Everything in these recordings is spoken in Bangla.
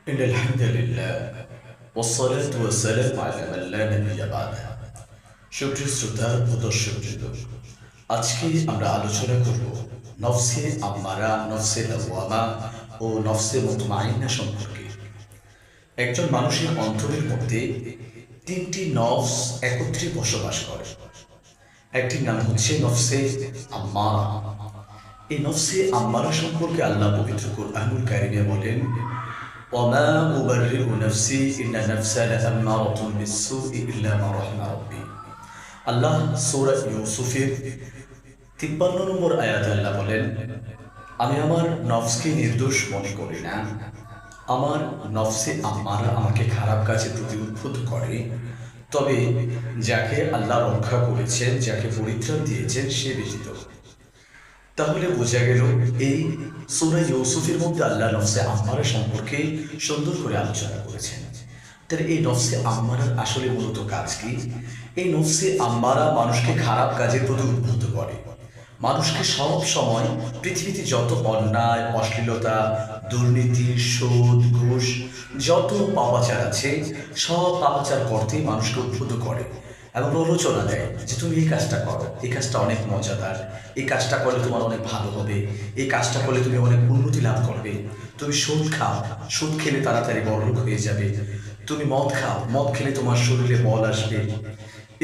إن الحمد لله والصلاة والسلام على من لا نبي بعده সুপ্রিয় শ্রোতা ও দর্শকবৃন্দ, আজকে আমরা আলোচনা করব নফসে আম্মারা, নফসে লাওয়ামা ও নফসে মুতমাইন্না সম্পর্কে। একজন মানুষের অন্তরের মধ্যে তিনটি নফস একত্রে বসবাস করে। একটির নাম হচ্ছে নফসে আম্মারা। এই নফসে আম্মারা সম্পর্কে আল্লাহ পবিত্র কুরআনুল কারীমে বলেন, ওয়ামা উবাররিউ নাফসি ইন্না নাফসা লাআম্মারাতুন বিসসুই ইল্লা মা রাহিমা রাব্বি। আল্লাহ সূরা ইউসুফের 53 নম্বর আয়াতে আল্লাহ বলেন, আমি আমার নফসকে নির্দোষ মনে করি না, আমার নফসে আম্মারা আমাকে খারাপ কাজের প্রতি উদ্বুদ্ধ করে, তবে যাকে আল্লাহ রক্ষা করেছেন, যাকে পরিত্রাণ দিয়েছেন সে ব্যতীত। তাহলে বোঝা গেল এই সূরা ইউসুফের মধ্যে আল্লাহ নফসে আম্মারা সম্পর্কে সুন্দর করে আলোচনা করেছেন। তাহলে এই নফসে আম্মারার আসলে মূলত কাজ কি? এই নফসে আম্মারা মানুষকে খারাপ কাজের প্রতি উদ্বুদ্ধ করে, মানুষকে সব সময় পৃথিবীতে যত অন্যায়, অশ্লীলতা, দুর্নীতি, সুদ, ঘুষ, যত পাপাচার আছে সব পাপাচার করতেই মানুষকে উদ্বুদ্ধ করে এবং প্ররোচনা দেয় যে তুমি এই কাজটা করো, এই কাজটা অনেক মজাদার, এই কাজটা করলে তোমার অনেক ভালো হবে, এই কাজটা করলে তুমি অনেক উন্নতি লাভ করবে, তুমি সুদ খাও, সুদ খেলে তাড়াতাড়ি বড়লোক হয়ে যাবে, তুমি মদ খাও, মদ খেলে তোমার শরীরে বল আসবে।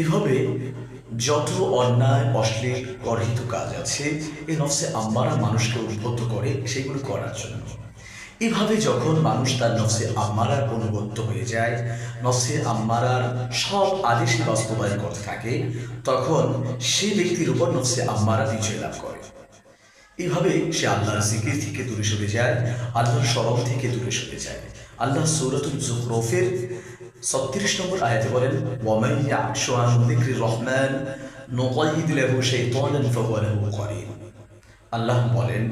এভাবে যত অন্যায়, অশ্লীল, গর্হিত কাজ আছে এই নফসে আম্মারা মানুষকে উদ্বুদ্ধ করে সেগুলো করার জন্য। এভাবে যখন মানুষ তার নফসে আম্মারার অনুগত হয়ে যায়, নফসে আম্মারার সব আদেশই বাস্তবায়ন করতে থাকে, তখন সে ব্যক্তির উপর নফসে আম্মারা বিজয় লাভ করে। এইভাবে সে আল্লাহর জিকির থেকে দূরে সরে যায়, আল্লাহর স্মরণ থেকে দূরে সরে যায়। আল্লাহ সূরাতুল যুখরুফের 36 নম্বর আয়াতে বলেন, ওয়ামান ইয়া'শু আন যিকরির রহমান নুকাইয়িদ লাহু শাইতানান ফাহুয়া লাহু কারীন। আল্লাহ বলেন,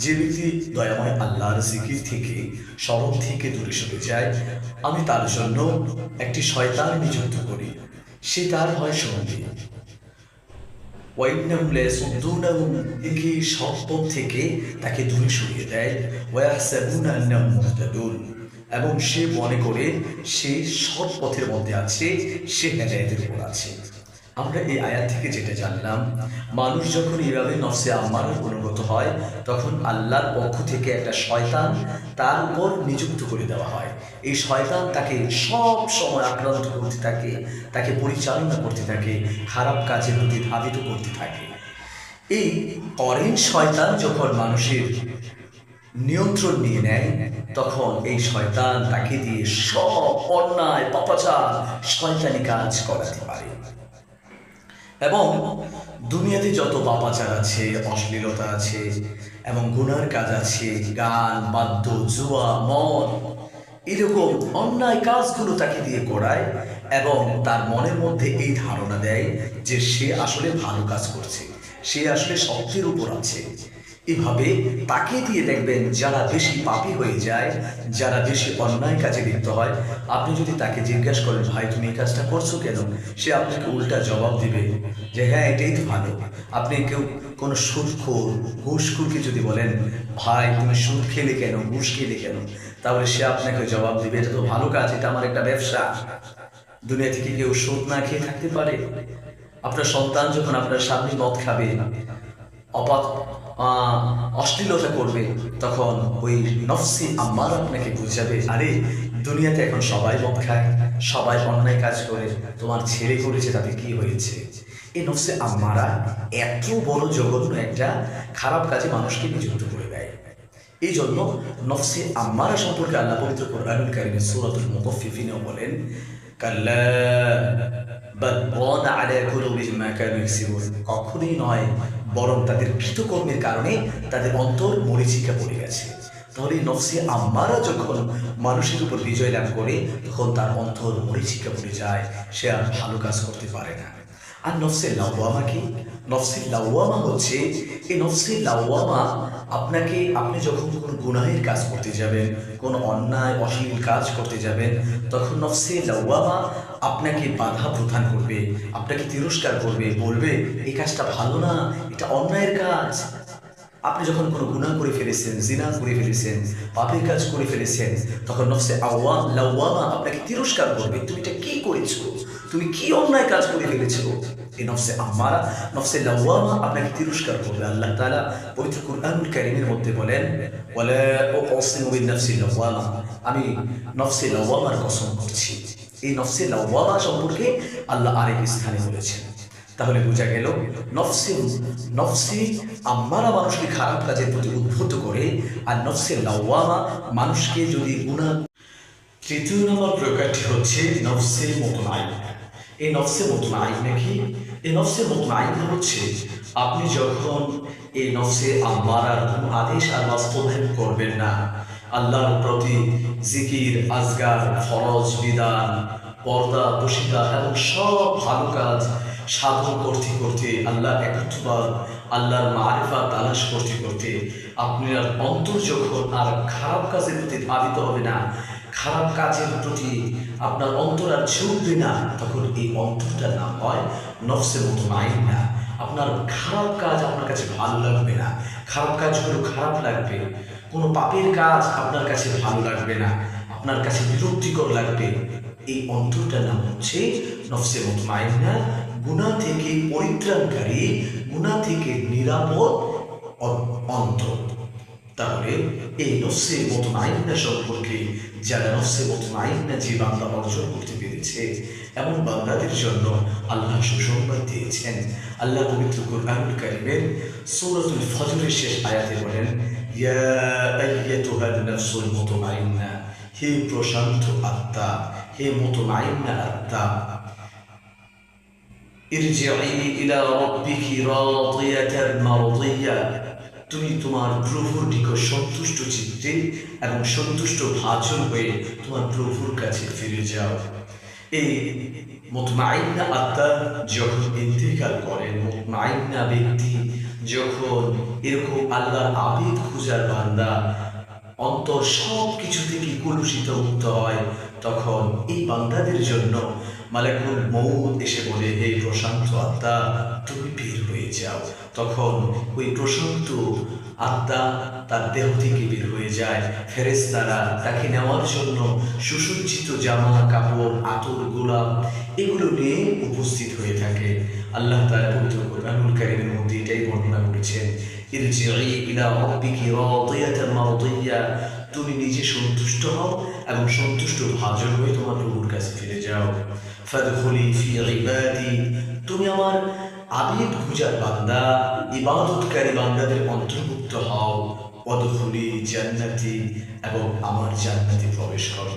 যে ব্যক্তি দয়াময় আল্লাহর জিকির থেকে, স্মরণ থেকে দূরে সরে যায়, আমি তার জন্য একটি শয়তান নিযুক্ত করি, সে তার হয় সঙ্গী। ওয়াইন্নাহুম লায়াসুদ্দুনাহুম, থেকে সৎ পথ থেকে তাকে দূরে সরিয়ে দেয়। ওয়াহসাবুনা আন্নাহুম মুহতাদুন, এবং সে মনে করে সে সৎ পথের মধ্যে আছে, সে হেদায়েতের উপর আছে। আমরা এই আয়াত থেকে যেটা জানলাম, মানুষ যখন এইভাবে নফসে আম্মারার অনুগত হয়, তখন আল্লাহর পক্ষ থেকে একটা শয়তান তার উপর নিযুক্ত করে দেওয়া হয়। এই শয়তান তাকে সব সময় আক্রান্ত করতে থাকে, তাকে পরিচালনা করতে থাকে, খারাপ কাজের প্রতি ধাবিত করতে থাকে। এই করেন শয়তান যখন মানুষের নিয়ন্ত্রণ নিয়ে নেয়, তখন এই শয়তান তাকে দিয়ে সব অন্যায়, পাপাচার, শয়তানি কাজ করাতে পারে। এবং দুনিয়াতে যত পাপাচার আছে, অশ্লীলতা আছে এবং গুনার কাজ আছে, গান, বাদ্য, জুয়া, মদ, এরকম অন্যায় কাজগুলো তাকে দিয়ে করায় এবং তার মনের মধ্যে এই ধারণা দেয় যে সে আসলে ভালো কাজ করছে, সে আসলে সত্যের উপর আছে। এভাবে তাকে দিয়ে দেখবেন যারা বেশি পাপী হয়ে যায়, যারা বেশি অন্যায় কাজে লিপ্ত হয়, আপনি যদি তাকে জিজ্ঞাসা করেন, ভাই তুমি এই কাজটা করছো কেন, সে আপনাকে উল্টা জবাব দিবে যে হ্যাঁ এটাই তো ভালো। আপনি কোনো সুদখোর, ঘুষখোরকে যদি বলেন, ভাই তুমি সুদ খেলে কেন, ঘুষ খেলে কেন, তাহলে সে আপনাকে জবাব দিবে এটা তো ভালো কাজ, এটা আমার একটা ব্যবসা। দুনিয়া থেকে কেউ সুদ না খেয়ে থাকতে পারে? আপনার সন্তান যখন আপনার সামনে মদ খাবে, অশ্লীলতা করবে, তখন ওই নফসি আম্মারা আপনাকে বুঝাবে, আরে দুনিয়াতে এখন সবাই মদ খায়, সবাই অন্যায় কাজ করে, তোমার ছেলে করেছে তাতে কি হয়েছে? এই নফসে আম্মারা এত বড় জঘন্য একটা খারাপ কাজে মানুষকে নিযুক্ত করে দেয়। এই জন্য নফসে আম্মারা সম্পর্কে আল্লাহ পবিত্র কুরআনুল কারীমে সূরাতুল মুতাফফিফিনেও বলেন, কাল্লা বাল রানা আলা কুলুবিহিম মা কানু ইয়াকসিবুন, কখনোই নয়, বরং তাদের কৃতকর্মের কারণে তাদের অন্তর মরীচিকা পড়ে গেছে। তাহলে নফসে আম্মারা যখন মানুষের উপর বিজয় লাভ করে, তখন তার অন্তর মরীচিকা পড়ে যায়, সে আর ভালো কাজ করতে পারে না। আর নফসে লাওয়ামা কি? নফসে লাওয়ামা হচ্ছে, এই নফসে লাওয়ামা আপনি যখন কোনো গুনাহের কাজ করতে যাবেন, কোনো অন্যায়, অশ্লীল কাজ করতে যাবেন, তখন নফসে লাওয়ামা আপনাকে বাধা প্রদান করবে, আপনাকে তিরস্কার করবে, বলবে এই কাজটা ভালো না, এটা অন্যায়ের কাজ। আপনি যখন কোনো গুনাহ করে ফেলেছেন, জিনা করে ফেলেছেন, পাপের কাজ করে ফেলেছেন, তখন নফসে লাওয়ামা আপনাকে তিরস্কার করবে, তুমি এটা কি করেছো, তুমি কি অন্যায় কাজ করে ফেলেছো। এই নফসে আম্মারা, নফসে লাওয়ামা আপনাকে তিরস্কার করবে। আল্লাহ তাআলা পবিত্র কুরআনুল কারীমের মধ্যে বলেন, ওয়ালা উকসিমু বিন-নাফসিল লাওয়ামা, আমি নফসে লাওয়ামার কসম করছি। এই নফসে লাওয়ামা সম্পর্কে আল্লাহ আরেক স্থানে বলেছেন। তাহলে বোঝা গেল নফসে আম্মারা মানুষকে খারাপ কাজের প্রতি উদ্বুদ্ধ করে, আর নফসে লাওয়ামা মানুষকে যদি গুনাহ। তৃতীয় নম্বর প্রকারটি হচ্ছে নফসে মুতমাইন্না। এই নফসে মুতমাইন্না কি? এই নফসে মুতমাইন্না হচ্ছে আপনি যখন এই নফসে আম্মারার কোনো আদেশ আর বাস্তবায়ন করবেন না, আল্লাহর প্রতি জিকির, আজগার, ফরজ, বিধান, পর্দা, বশিতা এবং সব ভালো কাজ সাধন করতে করতে, আল্লাহ একত্ববাদ, আল্লাহর মারিফা তালাশ করতে করতে আপনার অন্তর যখন আর খারাপ কাজের প্রতি ধাবিত হবে না, খারাপ কাজের প্রতি আপনার অন্তর আর ঝুঁকবে না, তখন এই অন্তরটার নাম হয় নফসে মুতমাইন্না। আপনার খারাপ কাজ আপনার কাছে ভালো লাগবে না, খারাপ কাজগুলো খারাপ লাগবে, কোনো পাপের কাজ আপনার কাছে ভালো লাগবে না, আপনার কাছে বিরক্তিকর লাগবে। এই অন্তরটার নাম হচ্ছে নফসে মুতমাইন্না, গুনাহ থেকে পরিত্রাণকারী, গুনাহ থেকে নিরাপদ অন্তর। তাহলে এই নফসে মুতমাইন্না সম্পর্কে, যারা নফসে মুতমাইন্না যে বান্দা অর্জন করতে পেরেছে, এমন বান্দাদের জন্য আল্লাহ সুসংবাদ দিয়েছেন। আল্লাহ পবিত্র কুরআনুল কারীমের সূরাতুল ফজরের শেষ আয়াতে বলেন, ইয়া আইয়াতুহান নাফসুল মুতমাইন্না, হে প্রশান্ত আত্মা, হে মুতমাইন্না আত্মা, ইরজিই ইলা রাব্বিকি রাদিয়াতান মারদিয়া, তুমি তোমার প্রভুর নিকট সন্তুষ্ট চিত্তে এবং সন্তুষ্ট ভাজন হয়ে তোমার প্রভুর কাছে ফিরে যাও। এই মুতমাইন্না আত্মা যখন ইন্তেকাল করেন, মুতমাইন্না ব্যক্তি যখন এরকম আল্লাহর আবেদ খুঁজার বান্দা অন্তর সব কিছু থেকে কলুষিত মুক্ত হয়, তখন এই বান্দাদের জন্য মালাকুল মউত এসে বলে, হে প্রশান্ত আত্মা, তুমি বের হয়ে যাও। তখন ওই প্রশান্ত আত্মা তার দেহ থেকে বের হয়ে যায়। ফেরেশতারা তাকে নেওয়ার জন্য সুসজ্জিত জামা কাপড়, আতর, গোলাপ এগুলো নিয়ে উপস্থিত হয়ে থাকে। আল্লাহ তাআলা পবিত্র কুরআনুল কারীমের মধ্যে এটাই বর্ণনা করেছেন, ইরজিই ইলা রাব্বিকি রাদিয়াতান মারদিয়া, তুমি নিজে সন্তুষ্ট হও এবং সন্তুষ্ট ভাজন হয়ে তোমার প্রভুর কাছে ফিরে যাও। ফাদখুলি ফি ইবাদি, তুমি আমার আবেদ খুঁজার বান্দা, ইবাদতকারী বান্দাদের অন্তর্ভুক্ত হও। ওয়াদখুলি জান্নাতি, এবং আমার জান্নাতে প্রবেশ করো।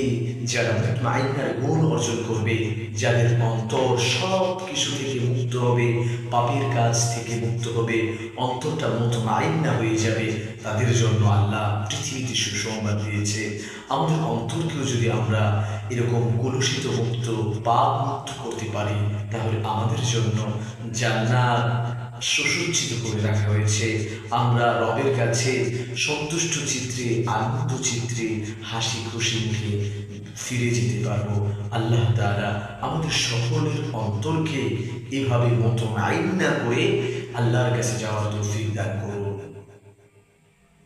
এই যারা মুতমাইন্নার গুণ অর্জন করবে, যাদের অন্তর সব কিছু থেকে মুক্ত হবে, পাপের কাজ থেকে মুক্ত হবে, অন্তরটা মুতমাইন্না হয়ে যাবে, তাদের জন্য আল্লাহ পৃথিবীতে সুসংবাদ দিয়েছে। আমাদের অন্তরকেও যদি আমরা এরকম কলুষিত মুক্ত, পাপ মুক্ত করতে পারি, তাহলে আমাদের জন্য জান্নাত সুসজ্জিত করে রাখা হয়েছে। আমরা রবের কাছে সন্তুষ্ট চিত্রে, আনন্দ চিত্রে, হাসি খুশি মুখে ফিরে যেতে পারবো। আল্লাহ তাআলা আমাদের সকলের অন্তরকে এভাবে মুতমাইন্না করে আল্লাহর কাছে যাওয়ার তৌফিক দান করুন।